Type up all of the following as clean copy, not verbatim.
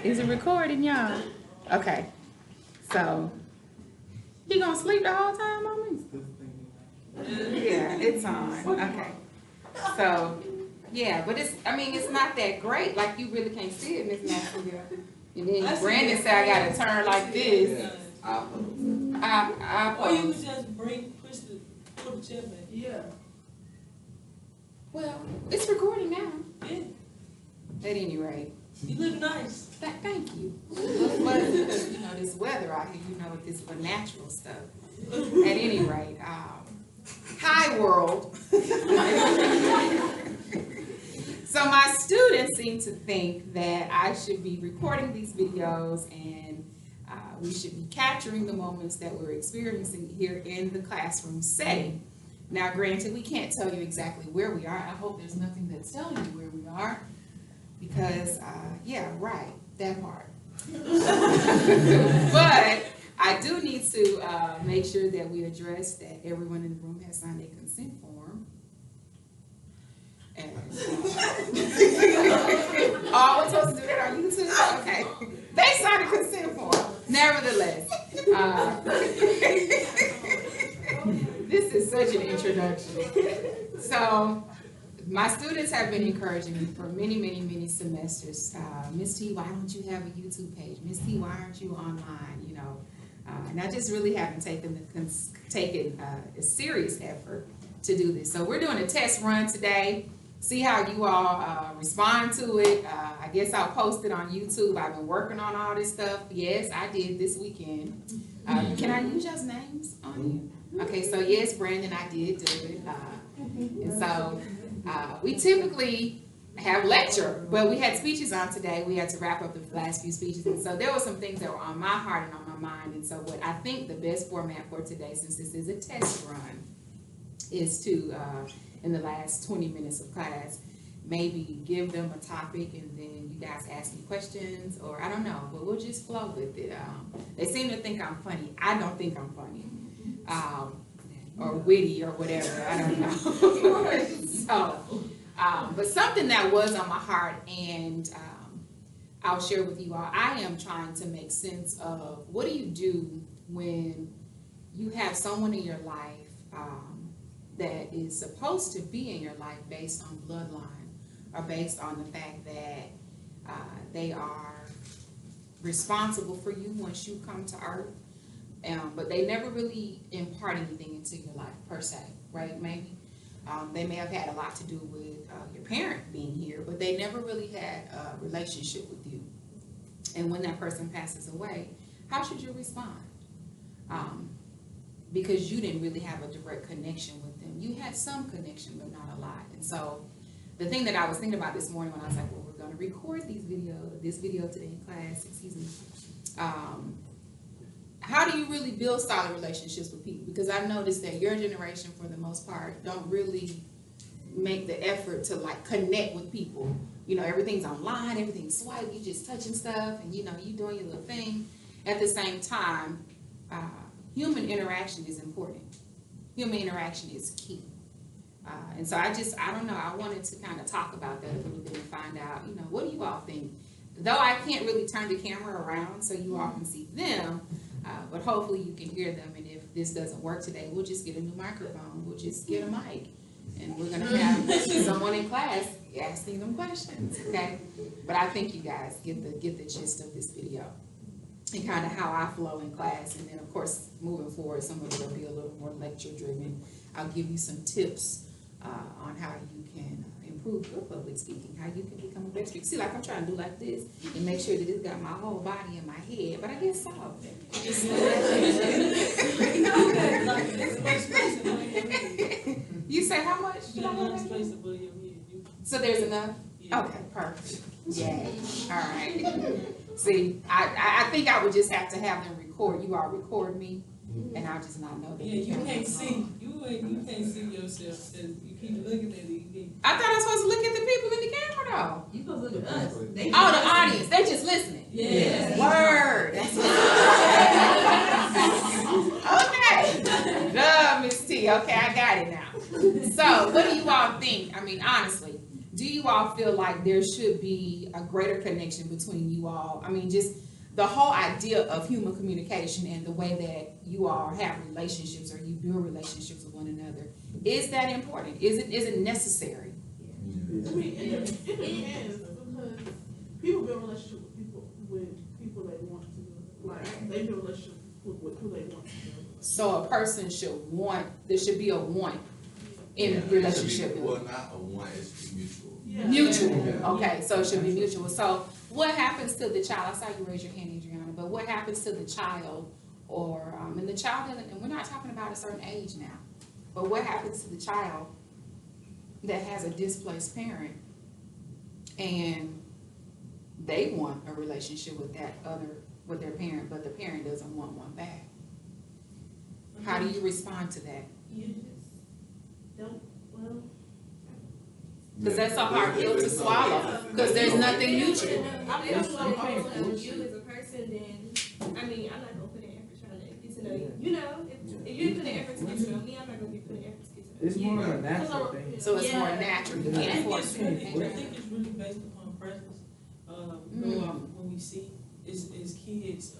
Is it recording, y'all? Okay. So, he gonna sleep the whole time on me? Yeah, it's on. Okay. So, yeah, but it's, I mean, it's not that great. Like, you really can't see it, Miss Maxwell. And then Brandon said I gotta turn like this. I or you could just pull the chair back. Yeah. Well, it's recording now. Yeah. At any rate. You look nice. Thank you. But, you know, this weather out here, you know, with this natural stuff. At any rate, hi world. So my students seem to think that I should be recording these videos and we should be capturing the moments that we're experiencing here in the classroom setting. Now, granted, we can't tell you exactly where we are. I hope there's nothing that's telling you where we are because, yeah, right, that part. But I do need to make sure that we address that everyone in the room has signed a consent form. And, oh, we're supposed to do that on YouTube? Okay. They signed a consent form. Nevertheless, this is such an introduction. So, my students have been encouraging me for many, many, many semesters. Miss T, why don't you have a YouTube page? Miss T, why aren't you online? You know, and I just really haven't taken a serious effort to do this. So we're doing a test run today. See how you all respond to it. I guess I'll post it on YouTube. I've been working on all this stuff. Yes, I did this weekend. Can I use y'all's names on here? Okay, so yes, Brandon, I did do it. And so we typically have lecture, but we had speeches on today. We had to wrap up the last few speeches. And so there were some things that were on my heart and on my mind. And so what I think the best format for today, since this is a test run, is to, in the last 20 minutes of class, maybe give them a topic and then you guys ask me questions, or I don't know, but we'll just flow with it. They seem to think I'm funny. I don't think I'm funny. Or witty or whatever, I don't know. So, but something that was on my heart, and I'll share with you all, I am trying to make sense of what do you do when you have someone in your life that is supposed to be in your life based on bloodline or based on the fact that they are responsible for you once you come to earth. But they never really impart anything into your life per se, right? Maybe they may have had a lot to do with your parent being here, but they never really had a relationship with you. And when that person passes away, how should you respond? Because you didn't really have a direct connection with them. You had some connection, but not a lot. And so the thing that I was thinking about this morning when I was like, well, we're going to record this video today in class, excuse me. How do you really build solid relationships with people? Because I've noticed that your generation, for the most part, don't really make the effort to like connect with people. You know, everything's online, everything's swipe, you just touching stuff, and you know, you doing your little thing. At the same time, human interaction is important. Human interaction is key. And so I don't know, I wanted to kind of talk about that a little bit and find out, you know, what do you all think? Though I can't really turn the camera around so you all can see them, but hopefully you can hear them, and if this doesn't work today, we'll just get a new microphone, we'll just get a mic, and we're gonna have someone in class asking them questions, okay? But I think you guys get the gist of this video and kind of how I flow in class, and then of course, moving forward, some of it will be a little more lecture driven. I'll give you some tips on how you can improve your public speaking, how you can become a better speaker. See, like I'm trying to do like this and make sure that it's got my whole body in my head, but I guess so. You say how much? So there's enough? Yeah. Okay, perfect. Yay. All right. See, I think I would just have to have them record. You all record me, and I'll just not know that. Yeah, you can't see. You can't see yourself. You keep looking at it. I thought I was supposed to look at the people in the camera, though. You supposed to look at us. Oh, the audience. They just listening. Yeah. Word. That's okay. Love Miss T. Okay, I got it now. So, what do you all think? I mean, honestly, do you all feel like there should be a greater connection between you all? I mean, just the whole idea of human communication and the way that you all have relationships or you build relationships with one another. Is that important? Is it necessary? I mean, it depends, because people build relationships with people they want to, like, they build relationships with who they want to. So a person should want, there should be a want in relationship. Well, not a want, it's mutual. Yeah. Mutual, Yeah. okay, so it should be mutual. So what happens to the child? I saw you raise your hand, Adriana, but what happens to the child or, and the child, and we're not talking about a certain age now, but what happens to the child that has a displaced parent and they want a relationship with with their parent, but the parent doesn't want one back? How do you respond to that? You just don't, well. Because that's a hard pill to swallow, because there's nothing mutual. I mean, if I'm gonna you as a person, then, I mean, I'm not gonna put in effort trying to get to know you. You know, if you put in effort to get to know me, I'm not gonna be putting effort to get to know you. It's more of a natural thing. So it's more natural, you I can't think force it's it. really, I think it's really based upon presence. Go off when we see, as kids,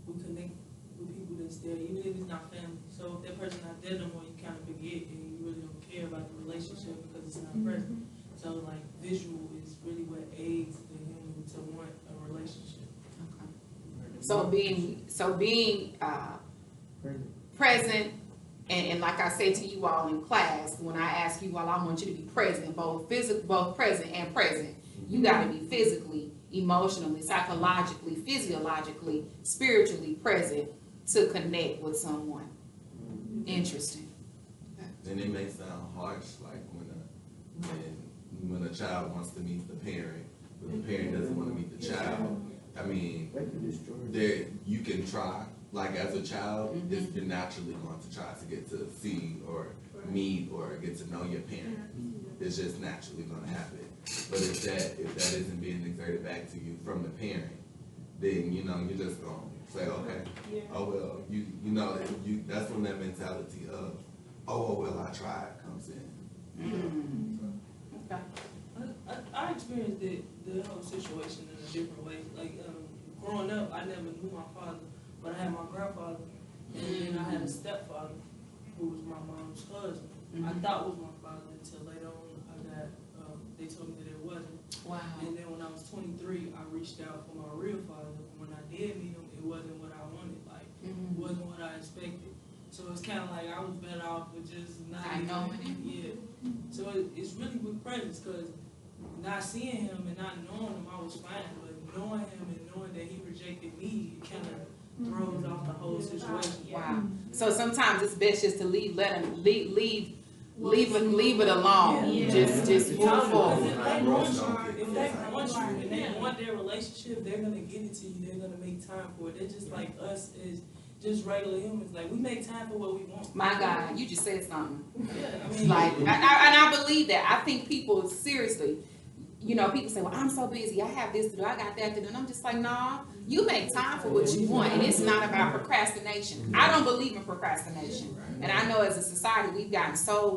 we connect with people that's there, even if it's not family. So if that person not there no more, you kind of forget and you really don't care about the relationship because it's not present. So like visual is really what aids the human to want a relationship. So being present, and like I said to you all in class, when I ask you all, I want you to be present, both present and present. You gotta be physically, emotionally, psychologically, physiologically, spiritually present to connect with someone. Interesting. And it may sound harsh, like when a child wants to meet the parent, but the parent doesn't want to meet the child. I mean, there you can try. Like as a child, you're naturally going to try to get to see or meet or get to know your parent. It's just naturally going to happen. But if that isn't being exerted back to you from the parent, then you're just gonna say, okay, oh well, you know that's when that mentality of, oh well, I tried comes in. Okay. I experienced the whole situation in a different way. Like growing up, I never knew my father, but I had my grandfather, and then I had a stepfather who was my mom's husband. I thought was my father until later on they told me that it wasn't. Wow. And then when I was 23, I reached out for my real father. When I did meet him, it wasn't what I wanted. Like, it wasn't what I expected. So it's kind of like I was better off with just not knowing him. Yeah. So it's really with presence, because not seeing him and not knowing him, I was fine. But knowing him and knowing that he rejected me, it kind of throws off the whole situation. Wow. So sometimes it's best just to leave it alone. Yeah. Just move forward. If they want you and they want their relationship, they're gonna give it to you. They're gonna make time for it. They're just like us as just regular humans. Like we make time for what we want. My God, you just said something. Yeah, I mean, Like, and I believe that. I think people seriously, people say, well, I'm so busy. I have this to do. I got that to do. And I'm just like, nah, you make time for what you want. And it's not about procrastination. I don't believe in procrastination. And I know as a society, we've gotten so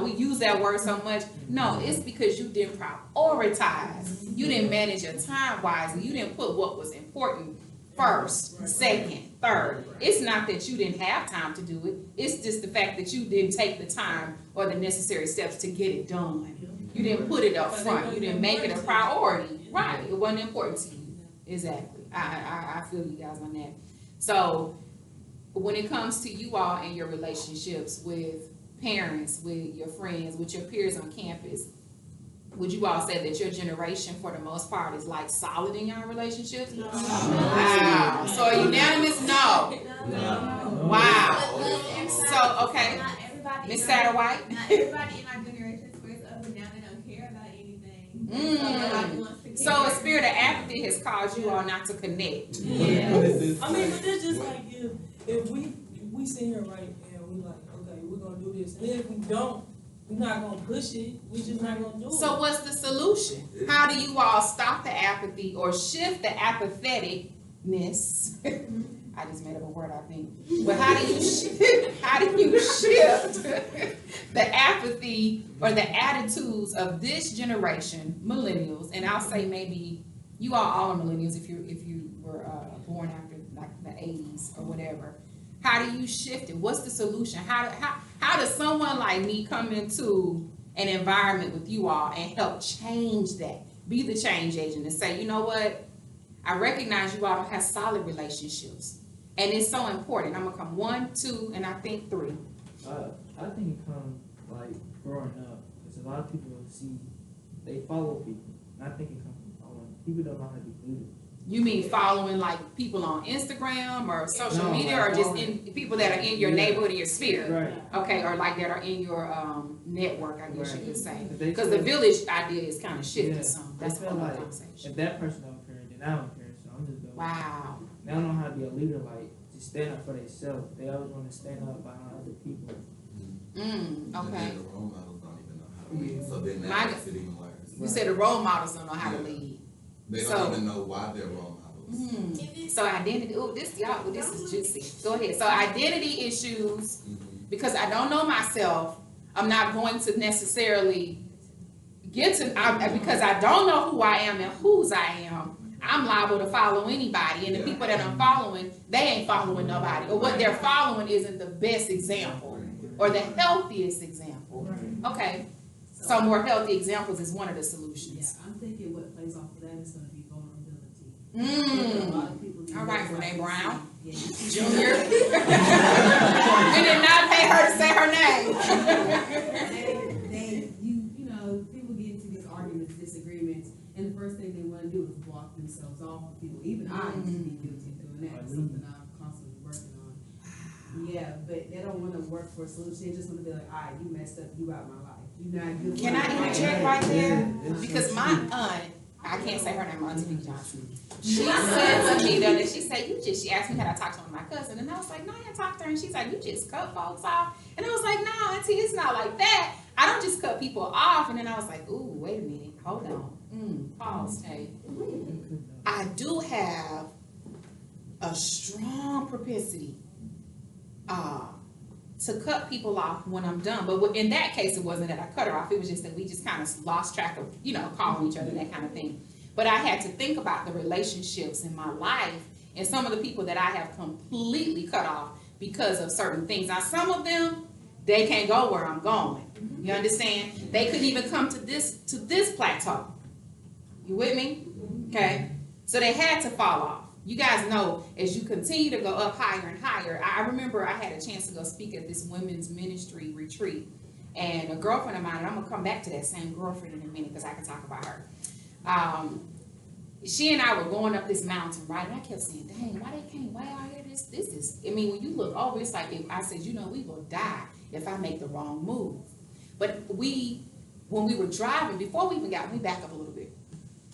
we use that word so much. No, it's because you didn't prioritize. You didn't manage your time wisely. You didn't put what was important first, second, third. It's not that you didn't have time to do it. It's just the fact that you didn't take the time or the necessary steps to get it done. You didn't put it up front. You didn't make it a priority. Right. It wasn't important to you. Exactly. I feel you guys on that. So when it comes to you all and your relationships with parents, with your friends, with your peers on campus, would you all say that your generation, for the most part, is like solid in your relationships? No. Wow. So a unanimous no. No. Wow. So, okay. Not everybody. Miss Satterwhite? Not everybody in our generation squares up and down. They don't care about anything. So nobody wants to care. So a spirit of apathy has caused you all not to connect. Yeah. I mean, but it's just like if we sit here right and we like, okay, we're gonna do this. And then if we don't, we're not gonna push it. We're just not gonna do it. So what's the solution? How do you all stop the apathy or shift the apatheticness I just made up a word, I think. But how do you shift the apathy or the attitudes of this generation, millennials, and I'll say maybe you all are millennials if you were born after like the 80s or whatever. How do you shift it? What's the solution? How does someone like me come into an environment with you all and help change that? Be the change agent and say, you know what? I recognize you all don't have solid relationships. And it's so important. I'm gonna come 1, 2, and I think 3. I think it comes like growing up, because a lot of people they follow people. And I think it comes from following. People don't know how to be leaders. You mean following like people on Instagram or social media, like or just in people that are in your neighborhood or your sphere? Right. Okay, or like that are in your network, I guess you could say. But they Because the feel- village idea is kind of shifted Yeah, some. they That's feel another like conversation. If that person don't care, then I don't care. So I'm just going. Wow. They don't know how to be a leader, like to stand up for themselves. They always want to stand up behind other people. And Okay. then the role models don't even know how to lead, so then My- that makes it even worse. You said the role models don't know how to Yeah. lead. They So- don't even know why they're role models. So identity, this is juicy. Go ahead. So identity issues, because I don't know myself, I'm not going to necessarily because I don't know who I am and whose I am, I'm liable to follow anybody. And the people that I'm following, they ain't following nobody. Or what they're following isn't the best example or the healthiest example. Okay. So more healthy examples is one of the Yeah, solutions. I'm thinking what plays off of that is gonna be vulnerability. A lot of people need All right, to- Renee Brown. Yeah. Junior. We did not pay her to say her name. You know, people get into these arguments, disagreements, and the first thing they wanna do is block themselves off of people. Even I used to be guilty of doing that. It's something I'm constantly working on. Yeah, but they don't wanna work for a solution. They just wanna be like, all right, you messed up, you out my life. You not good. Can I interject right there? Because my aunt, I can't say her name, Auntie B. Johnson. She said to me the other day, she asked me had I talked to one of my cousins, and I was like, no, I didn't talk to her. And she's like, you just cut folks off. And I was like, no, Auntie, it's not like that. I don't just cut people off. And then I was like, ooh, wait a minute, hold on. Pause, Tay. I do have a strong propensity to cut people off when I'm done. But in that case, it wasn't that I cut her off. It was just that we just kind of lost track of, calling each other, that kind of thing. But I had to think about the relationships in my life and some of the people that I have completely cut off because of certain things. Now, some of them, they can't go where I'm going. You understand? They couldn't even come to this plateau. You with me? Okay. So they had to fall off. You guys know, as you continue to go up higher and higher, I remember I had a chance to go speak at this women's ministry retreat, and a girlfriend of mine, and I'm gonna come back to that same girlfriend in a minute because I can talk about her. She and I were going up this mountain, right? And I kept saying, dang, why they can't, why out here, this is, I mean, when you look over, it's like, I said, we will die if I make the wrong move. But when we were driving, before we even got, let me back up a little bit.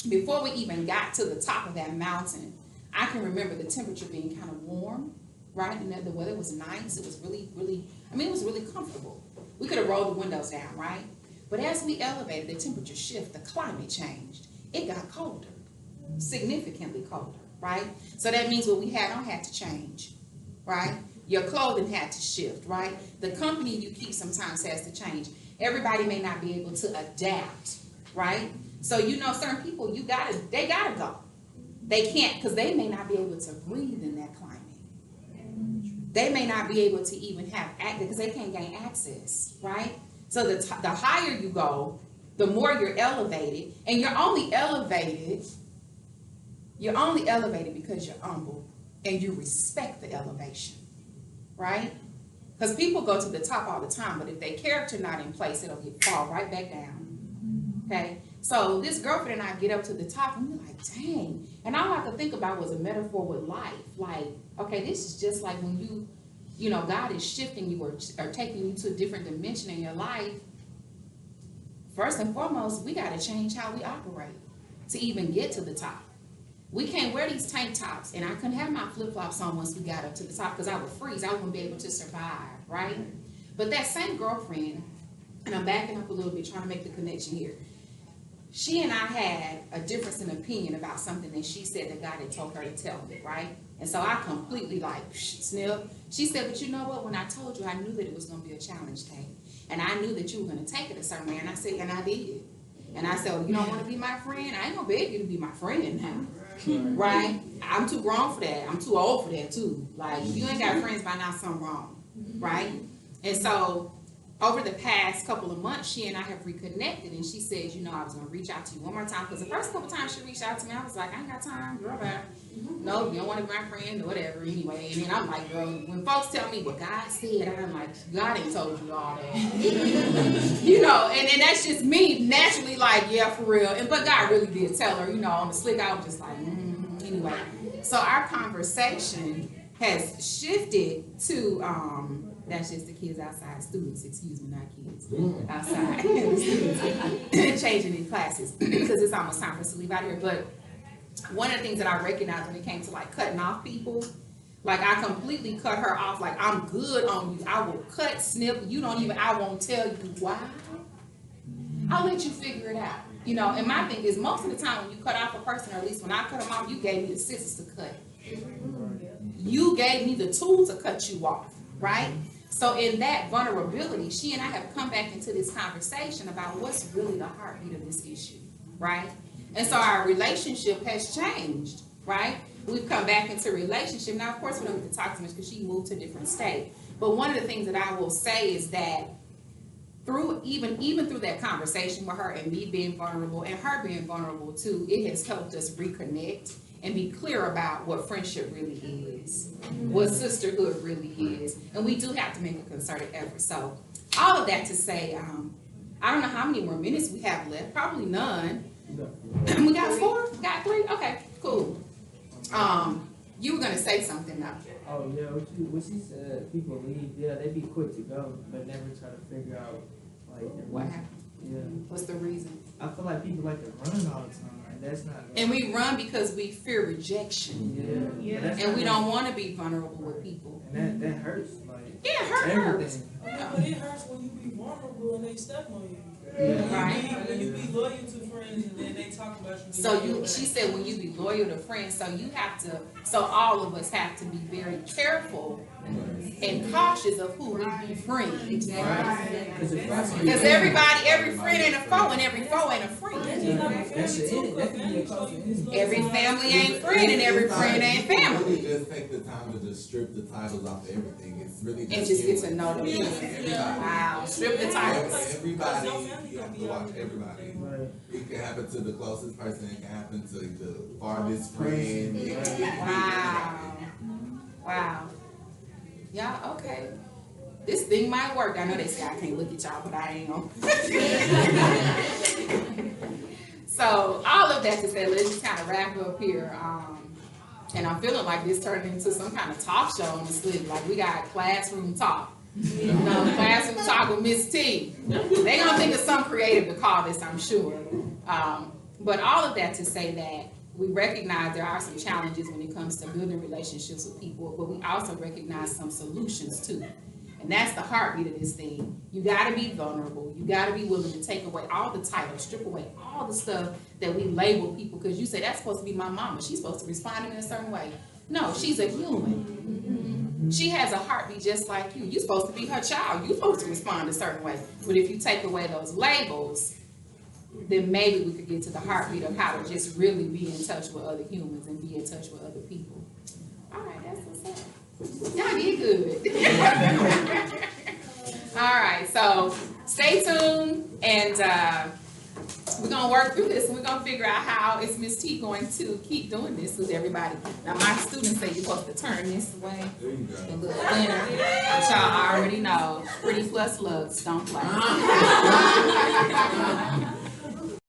Before we even got to the top of that mountain, I can remember the temperature being kind of warm, right? And the weather was nice. It was really, really, it was really comfortable. We could have rolled the windows down, right? But as we elevated, the temperature shift, the climate changed. It got colder, significantly colder, right? So that means what we had on had to change, right? Your clothing had to shift, right? The company you keep sometimes has to change. Everybody may not be able to adapt, right? So certain people, they gotta go. They can't, because they may not be able to breathe in that climate. They may not be able to even have access, because they can't gain access, right? So the higher you go, the more you're elevated, and you're only elevated because you're humble and you respect the elevation, right? Because people go to the top all the time, but if their character not in place, it'll fall right back down, okay? So this girlfriend and I get up to the top, and we're like, dang. And all I could think about was a metaphor with life. Like, okay, this is just like when God is shifting you or taking you to a different dimension in your life. First and foremost, we got to change how we operate to even get to the top. We can't wear these tank tops, and I couldn't have my flip-flops on once we got up to the top because I would freeze. I wouldn't be able to survive, right? But that same girlfriend, and I'm backing up a little bit trying to make the connection here. she and I had a difference in opinion about something that she said that God had told her to tell me, right? And so I completely like snip. She said, but you know what? When I told you, I knew that it was going to be a challenge day. And I knew that you were going to take it a certain way. And I said, and I did. And I said, well, you don't want to be my friend? I ain't going to beg you to be my friend now. Right? I'm too grown for that. I'm too old for that too. Like, if you ain't got friends by now, something wrong. Right? And so over the past couple of months, she and I have reconnected, and she said, you know, I was going to reach out to you one more time, because the first couple times she reached out to me, I was like, I ain't got time, girl, bye. No, you don't want to be my friend or whatever, anyway. And then I'm like, girl, when folks tell me what God said, I'm like, God ain't told you all that. You know, and that's just me naturally like, yeah, for real. But God really did tell her, you know, on the slick, I was just like, anyway. So our conversation has shifted to, that's just the kids outside, students, excuse me, not kids, outside, students, changing in classes, because it's almost time for us to leave out here. But one of the things that I recognized when it came to like cutting off people, like I completely cut her off, like I'm good on you, I will cut, snip, you don't even, I won't tell you why, I'll let you figure it out. You know, and my thing is, most of the time when you cut off a person, or at least when I cut them off, you gave me the scissors to cut. You gave me the tools to cut you off, right? So in that vulnerability, she and I have come back into this conversation about what's really the heartbeat of this issue, right? And so our relationship has changed, right? We've come back into a relationship. Now, of course, we don't get to talk too much because she moved to a different state. But one of the things that I will say is that through even through that conversation with her and me being vulnerable and her being vulnerable too, it has helped us reconnect and be clear about what friendship really is, what sisterhood really is. And we do have to make a concerted effort. So all of that to say, I don't know how many more minutes we have left, probably none. We got 4? Got 3? Okay, cool. You were gonna say something now. Oh yeah, what she said, people leave, yeah, they be quick to go, but never try to figure out like What happened? Yeah. What's the reason? I feel like people like to run all the time, and that's not good. And we run because we fear rejection. Yeah. But that's And we not don't want to be vulnerable with people. good. And that hurts, like Yeah, it hurts. everything. But it hurts when you be vulnerable and they step on you. Yeah. Right. When you be loyal to friends and then they talk about you. So she said when you be loyal to friends, so you have to, so all of us have to be very careful and cautious of who we befriend. Because every friend ain't a foe, and every foe ain't a friend. That's it. That can be a cause of anything. Every family ain't friend, and every friend ain't family. Really just take the time to just strip the titles off of everything. It's really And just get to know them. Everybody. Wow, strip the titles. Everybody, you have to watch everybody. Right. It can happen to the closest person. It can happen to the farthest friend. It can be Wow. Wow. Yeah, okay. This thing might work. I know they say I can't look at y'all, but I ain't gonna. So all of that to say, let's just kind of wrap up here. And I'm feeling like this turned into some kind of talk show on the slip. Like we got classroom talk. You know, classroom talk with Miss T. They gonna think of something creative to call this, I'm sure. But all of that to say that we recognize there are some challenges when it comes to building relationships with people, but we also recognize some solutions too. And that's the heartbeat of this thing. You gotta be vulnerable. You gotta be willing to take away all the titles, strip away all the stuff that we label people, because you say that's supposed to be my mama. She's supposed to respond in a certain way. No, she's a human. She has a heartbeat just like you. You're supposed to be her child. You're supposed to respond a certain way. But if you take away those labels, then maybe we could get to the heartbeat of how to just really be in touch with other humans and be in touch with other people. All right, that's what's up. Y'all did good. All right, so stay tuned, and we're going to work through this, and we're going to figure out how is Miss T going to keep doing this with everybody. Now, my students say you're supposed to turn this way. There you go. A little thinner, but y'all already know, pretty plus looks don't play.